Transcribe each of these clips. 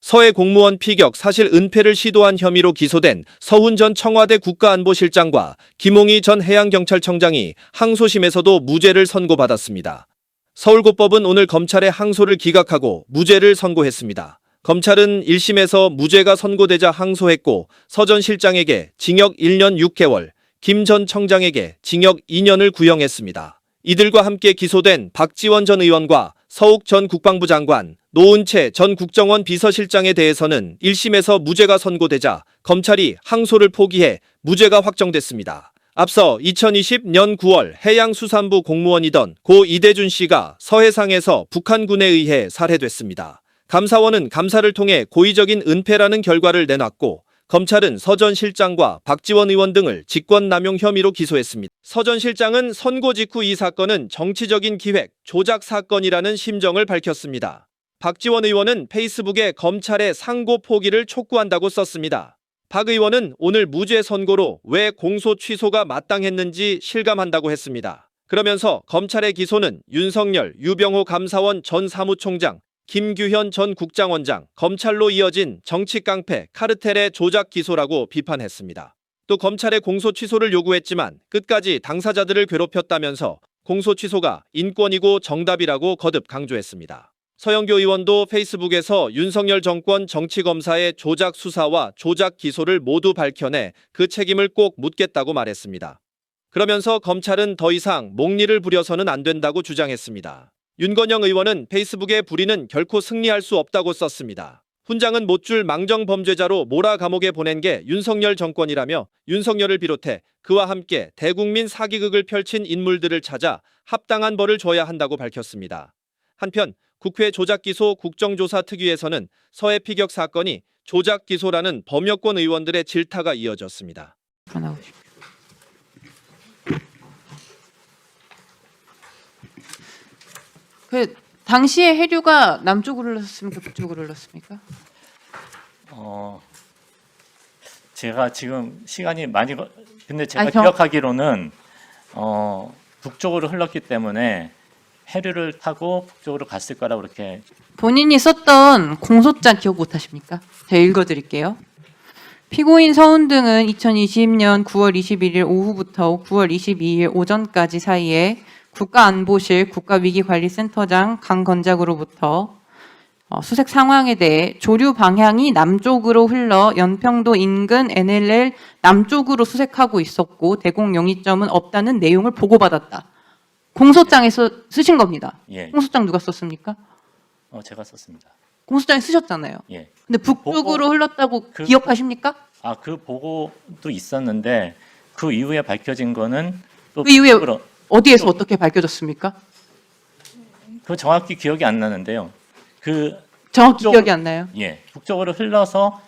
서해 공무원 피격 사실 은폐를 시도한 혐의로 기소된 서훈 전 청와대 국가안보실장과 김홍희 전 해양경찰청장이 항소심에서도 무죄를 선고받았습니다. 서울고법은 오늘 검찰의 항소를 기각하고 무죄를 선고했습니다. 검찰은 1심에서 무죄가 선고되자 항소했고 서 전 실장에게 징역 1년 6개월, 김 전 청장에게 징역 2년을 구형했습니다. 이들과 함께 기소된 박지원 전 의원과 서욱 전 국방부 장관, 노은채 전 국정원 비서실장에 대해서는 1심에서 무죄가 선고되자 검찰이 항소를 포기해 무죄가 확정됐습니다. 앞서 2020년 9월 해양수산부 공무원이던 고 이대준 씨가 서해상에서 북한군에 의해 살해됐습니다. 감사원은 감사를 통해 고의적인 은폐라는 결과를 내놨고 검찰은 서 전 실장과 박지원 의원 등을 직권남용 혐의로 기소했습니다. 서 전 실장은 선고 직후 이 사건은 정치적인 기획, 조작 사건이라는 심정을 밝혔습니다. 박지원 의원은 페이스북에 검찰의 상고 포기를 촉구한다고 썼습니다. 박 의원은 오늘 무죄 선고로 왜 공소 취소가 마땅했는지 실감한다고 했습니다. 그러면서 검찰의 기소는 윤석열, 유병호 감사원 전 사무총장, 김규현 전 국장원장, 검찰로 이어진 정치 깡패, 카르텔의 조작 기소라고 비판했습니다. 또 검찰의 공소 취소를 요구했지만 끝까지 당사자들을 괴롭혔다면서 공소 취소가 인권이고 정답이라고 거듭 강조했습니다. 서영교 의원도 페이스북에서 윤석열 정권 정치검사의 조작 수사와 조작 기소를 모두 밝혀내 그 책임을 꼭 묻겠다고 말했습니다. 그러면서 검찰은 더 이상 목리를 부려서는 안 된다고 주장했습니다. 윤건영 의원은 페이스북에 불의는 결코 승리할 수 없다고 썼습니다. 훈장은 못 줄 망정 범죄자로 몰아 감옥에 보낸 게 윤석열 정권이라며 윤석열을 비롯해 그와 함께 대국민 사기극을 펼친 인물들을 찾아 합당한 벌을 줘야 한다고 밝혔습니다. 한편 국회 조작기소 국정조사특위에서는 서해 피격 사건이 조작기소라는 범여권 의원들의 질타가 이어졌습니다. 그 당시에 해류가 남쪽으로 흘렀습니까? 북쪽으로 흘렀습니까? 제가 지금 시간이 많이 근데 제가 아니, 기억하기로는 북쪽으로 흘렀기 때문에 해류를 타고 북쪽으로 갔을 거라고 그렇게. 본인이 썼던 공소장 기억 못하십니까? 제가 읽어드릴게요. 피고인 서훈 등은 2020년 9월 21일 오후부터 9월 22일 오전까지 사이에 국가안보실 국가위기관리센터장 강건작으로부터 수색 상황에 대해 조류 방향이 남쪽으로 흘러 연평도 인근 NLL 남쪽으로 수색하고 있었고 대공 용의점은 없다는 내용을 보고받았다. 공소장에서 쓰신 겁니다. 예. 공소장 누가 썼습니까? 제가 썼습니다. 공소장에 쓰셨잖아요. 예. 근데 북쪽으로 보고, 흘렀다고 기억하십니까? 그 보고도 있었는데 그 이후에 밝혀진 거는 또 그 이후에 북쪽으로, 어디에서 어떻게 밝혀졌습니까? 그 정확히 기억이 안 나는데요. 정확히 기억이 안 나요. 예, 북쪽으로 흘러서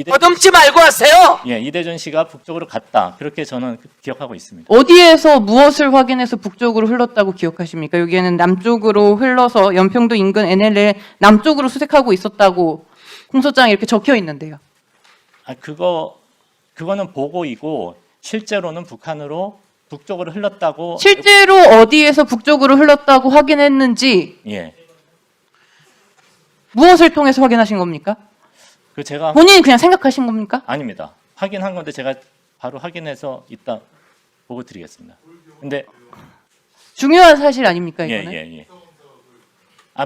거듭지 말고 하세요. 이대준 씨가 북쪽으로 갔다. 그렇게 저는 기억하고 있습니다. 어디에서 무엇을 확인해서 북쪽으로 흘렀다고 기억하십니까? 여기에는 남쪽으로 흘러서 연평도 인근 NLL 남쪽으로 수색하고 있었다고 공소장에 이렇게 적혀 있는데요. 그거는 보고이고 실제로는 북쪽으로 흘렀다고. 실제로 어디에서 북쪽으로 흘렀다고 확인했는지 예. 무엇을 통해서 확인하신 겁니까? 제가 본인이 그냥 생각하신 겁니까? 아닙니다. 확인한 건데 제가 바로 확인해서 이따 보고 드리겠습니다. 근데 중요한 사실 아닙니까 이거는? 예.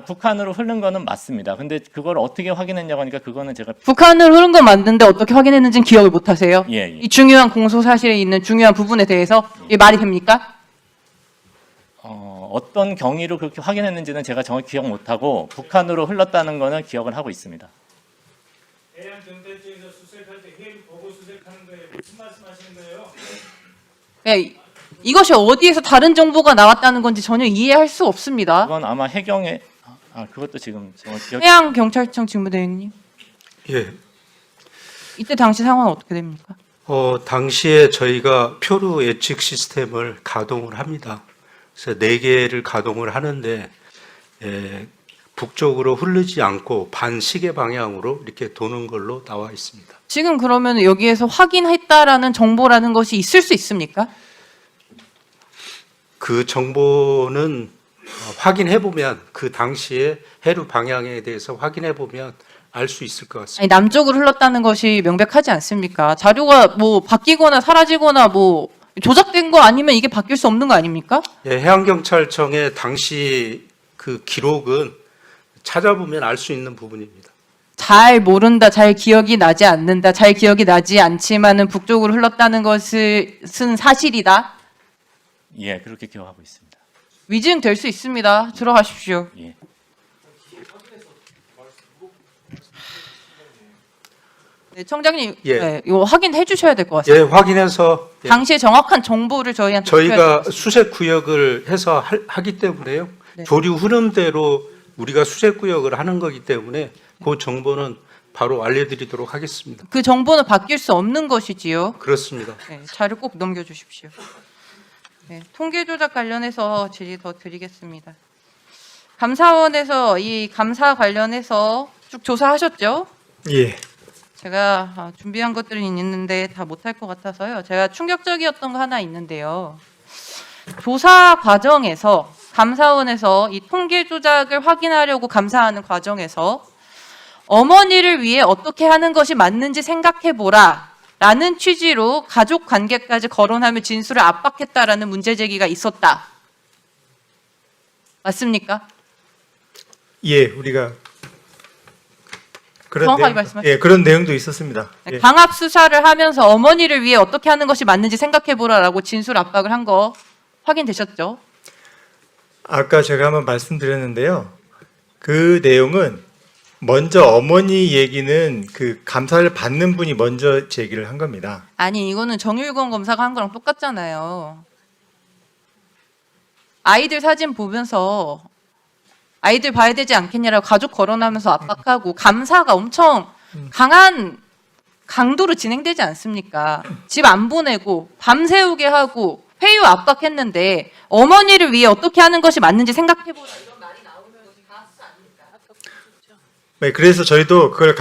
북한으로 흐른 거는 맞습니다. 근데 그걸 어떻게 확인했냐고 하니까 그거는 제가 북한으로 흐른 건 맞는데 어떻게 확인했는지는 기억을 못 하세요? 예. 이 중요한 공소 사실에 있는 중요한 부분에 대해서 이게 말이 됩니까? 어떤 경위로 그렇게 확인했는지는 제가 정확히 기억 못하고 북한으로 흘렀다는 거는 기억을 하고 있습니다. 해양경찰청에서 수색할 때 해양 보고 수색하는 거에 무슨 말씀하시는 거예요? 네, 이것이 어디에서 다른 정보가 나왔다는 건지 전혀 이해할 수 없습니다. 그건 아마 해경에 그것도 지금 기억. 해양경찰청 직무대행님, 예. 이때 당시 상황은 어떻게 됩니까? 당시에 저희가 표류 예측 시스템을 가동을 합니다. 그래서 4개를 가동을 하는데 북쪽으로 흐르지 않고 반시계 방향으로 이렇게 도는 걸로 나와 있습니다. 지금 그러면 여기에서 확인했다라는 정보라는 것이 있을 수 있습니까? 그 정보는 확인해 보면 그 당시에 해류 방향에 대해서 확인해 보면 알 수 있을 것 같습니다. 아니, 남쪽으로 흘렀다는 것이 명백하지 않습니까? 자료가 뭐 바뀌거나 사라지거나 뭐 조작된 거 아니면 이게 바뀔 수 없는 거 아닙니까? 예, 해양경찰청의 당시 그 기록은 찾아보면 알 수 있는 부분입니다. 잘 모른다, 잘 기억이 나지 않는다, 잘 기억이 나지 않지만은 북쪽으로 흘렀다는 것은 사실이다. 예, 그렇게 기억하고 있습니다. 위증 될 수 있습니다. 들어가십시오. 예. 네, 청장님, 예. 네, 이거 확인해 주셔야 될 것 예, 같습니다. 확인해서 당시의 정확한 정보를 저희한테 저희가 주셔야 수색 구역을 해서 하기 때문에요. 네. 조류 흐름대로 우리가 수색 구역을 하는 거기 때문에 그 정보는 바로 알려드리도록 하겠습니다. 그 정보는 바뀔 수 없는 것이지요. 그렇습니다. 네, 자료 꼭 넘겨주십시오. 네, 통계 조작 관련해서 질의 더 드리겠습니다. 감사원에서 이 감사 관련해서 쭉 조사하셨죠? 예. 제가 준비한 것들이 있는데 다 못할 것 같아서요. 제가 충격적이었던 거 하나 있는데요. 조사 과정에서 감사원에서 이 통계 조작을 확인하려고 감사하는 과정에서 어머니를 위해 어떻게 하는 것이 맞는지 생각해보라 라는 취지로 가족 관계까지 거론하며 진술을 압박했다라는 문제 제기가 있었다. 맞습니까? 예, 우리가 정확하게 말씀하세요. 예, 그런 내용도 있었습니다. 예. 강압 수사를 하면서 어머니를 위해 어떻게 하는 것이 맞는지 생각해보라라고 진술 압박을 한 거 확인되셨죠? 아까 제가 한번 말씀드렸는데요. 그 내용은 먼저 어머니 얘기는 그 감사를 받는 분이 먼저 제기를 한 겁니다. 아니, 이거는 정율건 검사가 한 거랑 똑같잖아요. 아이들 사진 보면서 아이들 봐야 되지 않겠냐라고 가족 거론하면서 압박하고 감사가 엄청 강한 강도로 진행되지 않습니까? 집 안 보내고 밤새우게 하고 회유 압박했는데 어머니를 위해 어떻게 하는 것이 맞는지 생각해보라 이런 말이 나오면 강압수사 아닙니까? 네, 그래서 저희도 그걸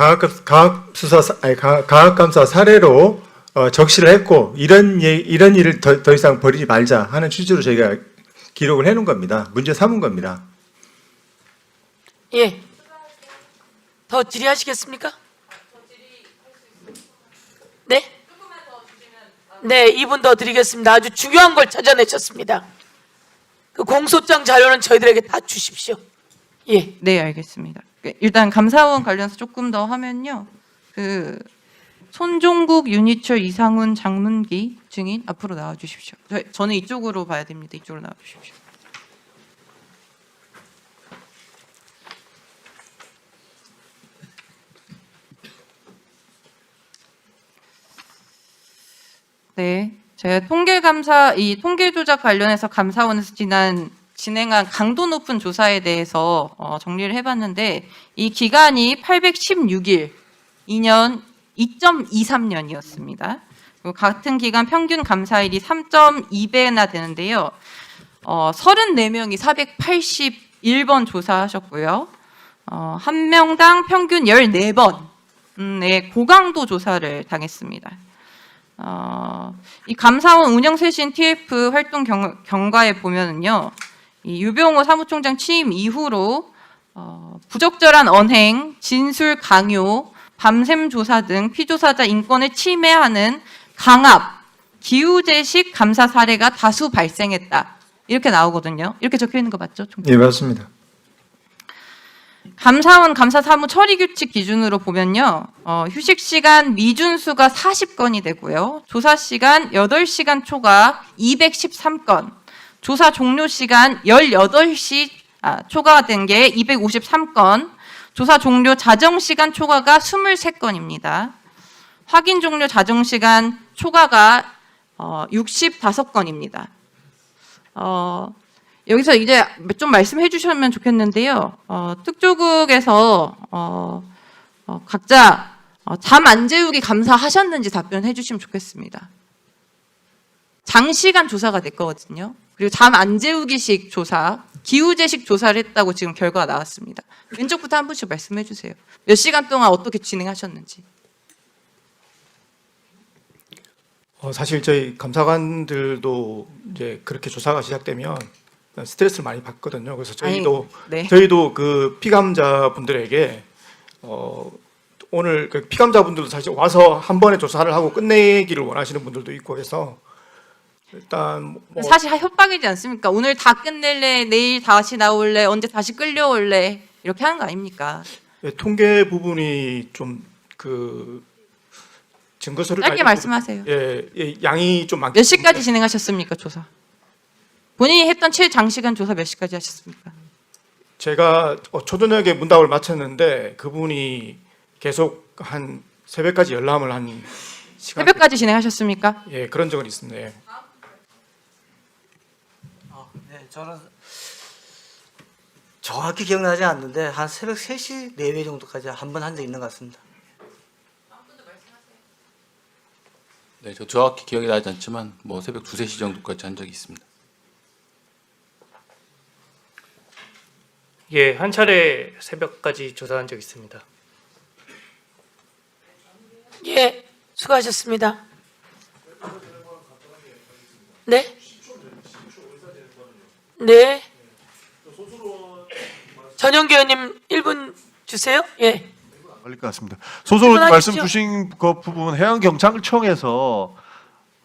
강압감사 사례로 적시를 했고 이런 일을 더 이상 벌이지 말자 하는 취지로 저희가 기록을 해놓은 겁니다. 문제 삼은 겁니다. 예. 더 질의하시겠습니까? 네? 네, 2분 더 드리겠습니다. 아주 중요한 걸 찾아내셨습니다. 그 공소장 자료는 저희들에게 다 주십시오. 예. 네, 알겠습니다. 일단 감사원 관련해서 조금 더 하면요. 그 손종국, 윤희철, 이상훈, 장문기 증인 앞으로 나와 주십시오. 저는 이쪽으로 봐야 됩니다. 이쪽으로 나와 주십시오. 네, 제가 이 통계 조작 관련해서 감사원에서 진행한 강도 높은 조사에 대해서 정리를 해봤는데 이 기간이 816일, 2년 2.23년이었습니다. 그리고 같은 기간 평균 감사일이 3.2배나 되는데요. 34명이 481번 조사하셨고요. 한 명당 평균 14번의 고강도 조사를 당했습니다. 이 감사원 운영쇄신 TF 활동 경과에 보면은요, 이 유병호 사무총장 취임 이후로 부적절한 언행, 진술 강요, 밤샘 조사 등 피조사자 인권을 침해하는 강압, 기우제식 감사 사례가 다수 발생했다. 이렇게 나오거든요. 이렇게 적혀 있는 거 맞죠? 예, 맞습니다. 감사원 감사사무 처리규칙 기준으로 보면요. 휴식 시간 미준수가 40건이 되고요. 조사 시간 8시간 초과 213건, 조사 종료 시간 18시 초과된 게 253건, 조사 종료 자정 시간 초과가 23건입니다. 확인 종료 자정 시간 초과가 65건입니다. 여기서 이제 좀 말씀해 주셨으면 좋겠는데요. 특조국에서 각자 잠 안 재우기 감사하셨는지 답변해 주시면 좋겠습니다. 장시간 조사가 됐거든요. 그리고 잠 안 재우기식 조사, 기우제식 조사를 했다고 지금 결과가 나왔습니다. 왼쪽부터 한 분씩 말씀해 주세요. 몇 시간 동안 어떻게 진행하셨는지. 사실 저희 감사관들도 이제 그렇게 조사가 시작되면 스트레스를 많이 받거든요. 그래서 저희도 네. 저희도 그 피감자분들에게 오늘 그 피감자분들도 사실 와서 한 번에 조사를 하고 끝내기를 원하시는 분들도 있고 해서 일단 뭐 사실 협박이지 않습니까? 오늘 다 끝낼래, 내일 다시 나올래, 언제 다시 끌려올래 이렇게 하는 거 아닙니까? 예, 통계 부분이 좀 그 증거서를 짧게 가지고 말씀하세요. 예, 양이 좀 많기 몇 시까지 진행하셨습니까, 조사? 본인이 했던 최장시간 조사 몇 시까지 하셨습니까? 제가 초저녁에 문답을 마쳤는데 그분이 계속 한 새벽까지 열람을 한 시간 새벽까지 진행하셨습니까? 예, 그런 적은 있습니다. 예. 네, 저는 정확히 기억나지 않는데 한 새벽 3시 내외 정도까지 한 번 한 적 있는 것 같습니다. 네, 저 정확히 기억이 나지 않지만 뭐 새벽 2, 3시 정도까지 한 적이 있습니다. 예, 한 차례 새벽까지 조사한 적 있습니다. 예, 수고하셨습니다. 네? 네. 전용기 의원님 1분 주세요. 예. 걸릴 것 같습니다. 소소로 말씀 하십시오. 주신 그 부분 해양경찰청에서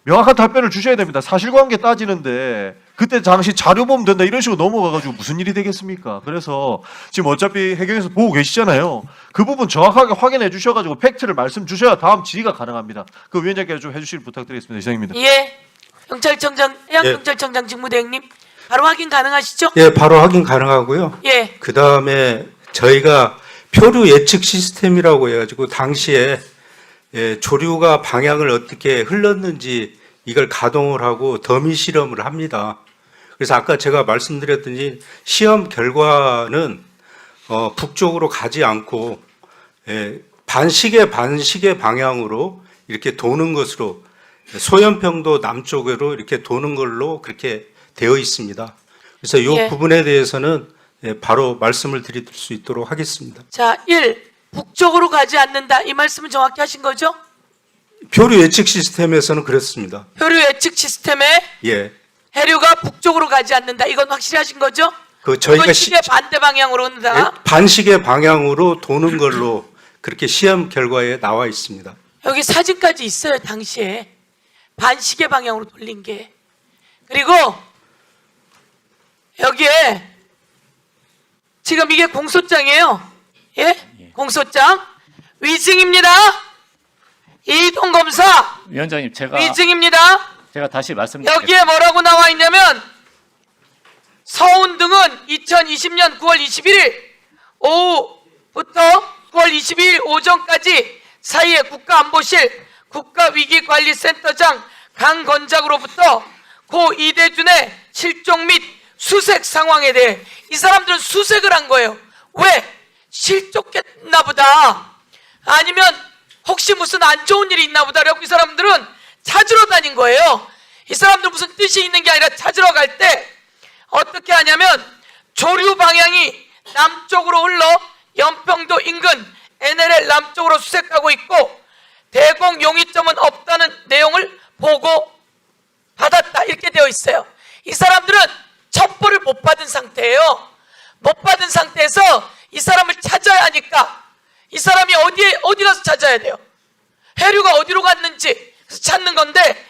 명확한 답변을 주셔야 됩니다. 사실관계 따지는데 그때 당시 자료 보면 된다 이런 식으로 넘어가가지고 무슨 일이 되겠습니까? 그래서 지금 어차피 해경에서 보고 계시잖아요. 그 부분 정확하게 확인해 주셔가지고 팩트를 말씀 주셔야 다음 질의가 가능합니다. 그 위원장께서 좀 해주시길 부탁드리겠습니다. 이상입니다. 예. 경찰청장, 해양경찰청장 직무대행님 바로 확인 가능하시죠? 예, 바로 확인 가능하고요. 예. 그 다음에 저희가 표류 예측 시스템이라고 해가지고 당시에 조류가 방향을 어떻게 흘렀는지 이걸 가동을 하고 더미 실험을 합니다. 그래서 아까 제가 말씀드렸더니 시험 결과는 북쪽으로 가지 않고 반시계 방향으로 이렇게 도는 것으로 소연평도 남쪽으로 이렇게 도는 걸로 그렇게 되어 있습니다. 그래서 이 예. 부분에 대해서는 바로 말씀을 드릴 수 있도록 하겠습니다. 자, 1. 북쪽으로 가지 않는다. 이 말씀은 정확히 하신 거죠? 표류 예측 시스템에서는 그렇습니다. 표류 예측 시스템에 예. 해류가 북쪽으로 가지 않는다. 이건 확실히 하신 거죠? 그 저희가 그건 시계 반대 방향으로 온다. 반시계 방향으로 도는 걸로 그렇게 시험 결과에 나와 있습니다. 여기 사진까지 있어요. 당시에 반시계 방향으로 돌린 게. 그리고 여기에 지금 이게 공소장이에요. 예? 공소장 위증입니다. 이동 검사 위원장님 위증입니다. 제가 다시 말씀드리겠습니다. 여기에 뭐라고 나와 있냐면 서운 등은 2020년 9월 21일 오후부터 9월 22일 오전까지 사이에 국가안보실 국가위기관리센터장 강건작으로부터 고 이대준의 실종 및 수색 상황에 대해 이 사람들은 수색을 한 거예요. 왜? 실종했나 보다. 아니면 혹시 무슨 안 좋은 일이 있나 보다라고 이 사람들은 찾으러 다닌 거예요. 이 사람들 무슨 뜻이 있는 게 아니라 찾으러 갈 때 어떻게 하냐면 조류 방향이 남쪽으로 흘러 연평도 인근 NLL 남쪽으로 수색하고 있고 대공 용의점은 없다는 내용을 보고 받았다 이렇게 되어 있어요. 이 사람들은 첩보를 못 받은 상태예요. 못 받은 상태에서 이 사람을 찾아야 하니까 이 사람이 어디 가서 찾아야 돼요? 해류가 어디로 갔는지 찾는 건데,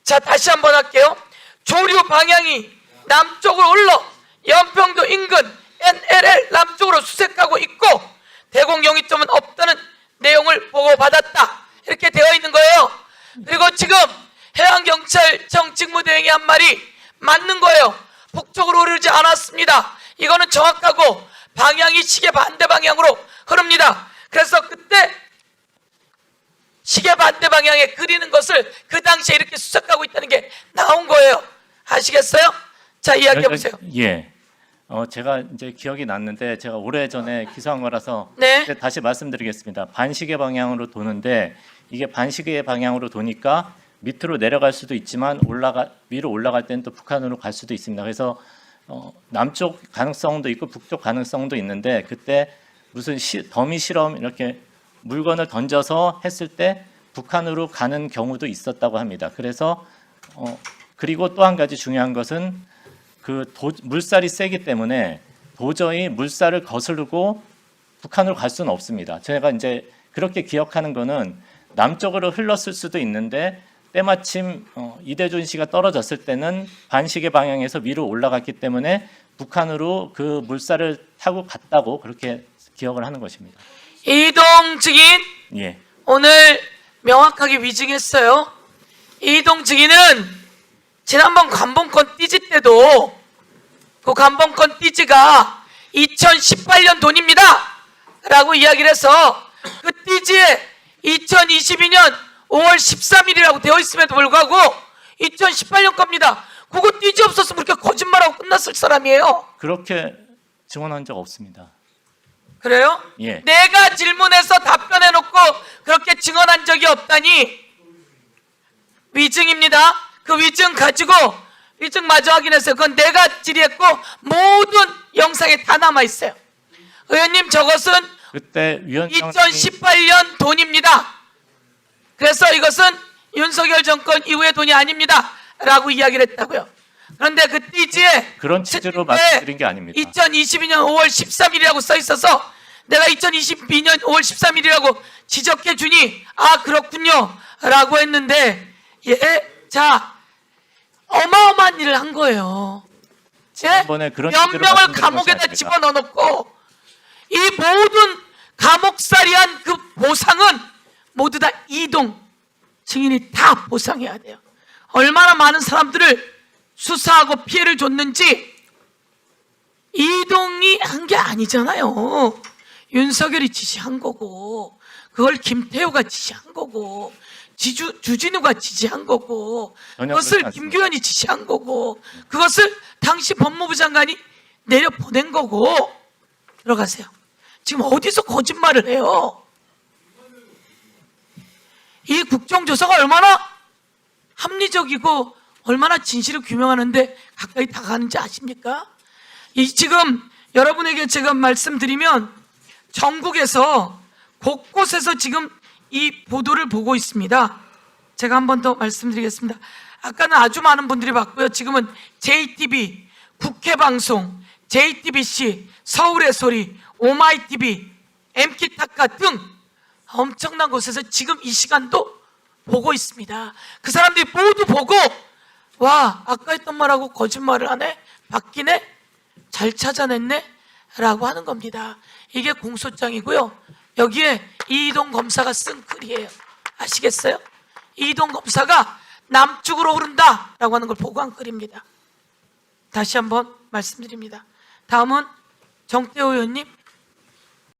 자 다시 한번 할게요. 조류 방향이 남쪽으로 흘러 연평도 인근 NLL 남쪽으로 수색하고 있고 대공 용의점은 없다는 내용을 보고받았다 이렇게 되어 있는 거예요. 그리고 지금 해양경찰청 직무대행이 한 말이 맞는 거예요. 북쪽으로 흐르지 않았습니다. 이거는 정확하고 방향이 시계 반대 방향으로 흐릅니다. 그래서 그때 시계 반대 방향에 그리는 것을 그 당시에 이렇게 수색하고 있다는 게 나온 거예요. 아시겠어요? 자, 이야기해 보세요. 예. 제가 이제 기억이 났는데 제가 오래전에 기소한 거라서 네. 다시 말씀드리겠습니다. 반시계 방향으로 도는데 이게 반시계 방향으로 도니까 밑으로 내려갈 수도 있지만 위로 올라갈 때는 또 북한으로 갈 수도 있습니다. 그래서 남쪽 가능성도 있고 북쪽 가능성도 있는데 그때 무슨 더미 실험 이렇게 물건을 던져서 했을 때 북한으로 가는 경우도 있었다고 합니다. 그래서 그리고 또 한 가지 중요한 것은 물살이 세기 때문에 도저히 물살을 거스르고 북한으로 갈 수는 없습니다. 제가 이제 그렇게 기억하는 거는 남쪽으로 흘렀을 수도 있는데 때마침 이대준 씨가 떨어졌을 때는 반시계 방향에서 위로 올라갔기 때문에 북한으로 그 물살을 타고 갔다고 그렇게 기억을 하는 것입니다. 이동 증인 예. 오늘 명확하게 위증했어요. 이동 증인은 지난번 관봉권 띠지 때도 그 관봉권 띠지가 2018년 돈입니다 라고 이야기를 해서 그 띠지에 2022년 5월 13일이라고 되어 있음에도 불구하고 2018년 겁니다. 그거 띠지 없었으면 그렇게 거짓말하고 끝났을 사람이에요. 그렇게 증언한 적 없습니다. 그래요? 예. 내가 질문해서 답변해놓고 그렇게 증언한 적이 없다니 위증입니다. 그 위증 가지고 위증 마저 확인했어요. 그건 내가 질의했고 모든 영상에 다 남아있어요. 의원님 저것은 그때 위원장 2018년 돈입니다. 그래서 이것은 윤석열 정권 이후의 돈이 아닙니다 라고 이야기를 했다고요. 그런데 그 띠지에 그런 취지로 말씀드린 게 아닙니다. 2022년 5월 13일이라고 써 있어서 내가 2022년 5월 13일이라고 지적해 주니 아 그렇군요 라고 했는데 자 어마어마한 일을 한 거예요. 지난번에 그런 몇 취지로 명을 말씀드린 감옥에다 것이 아닙니다. 집어넣어 놓고 이 모든 감옥살이한 그 보상은 모두 다 이동 증인이 다 보상해야 돼요. 얼마나 많은 사람들을 수사하고 피해를 줬는지 이동이 한 게 아니잖아요. 윤석열이 지시한 거고 그걸 김태호가 지시한 거고 주진우가 지시한 거고 전혀 그것을 그렇지 않습니다. 김규현이 지시한 거고 그것을 당시 법무부 장관이 내려보낸 거고 들어가세요. 지금 어디서 거짓말을 해요? 이 국정조사가 얼마나 합리적이고 얼마나 진실을 규명하는데 가까이 다가가는지 아십니까? 지금 여러분에게 제가 말씀드리면 전국에서 곳곳에서 지금 이 보도를 보고 있습니다. 제가 한 번 더 말씀드리겠습니다. 아까는 아주 많은 분들이 봤고요. 지금은 JTB, 국회방송, JTBC, 서울의 소리, 오마이TV, MK타카 등 엄청난 곳에서 지금 이 시간도 보고 있습니다. 그 사람들이 모두 보고 와 아까 했던 말하고 거짓말을 하네, 바뀌네, 잘 찾아냈네 라고 하는 겁니다. 이게 공소장이고요. 여기에 이동 검사가 쓴 글이에요. 아시겠어요? 이동 검사가 남쪽으로 흐른다 라고 하는 걸 보고한 글입니다. 다시 한번 말씀드립니다. 다음은 정태호 의원님.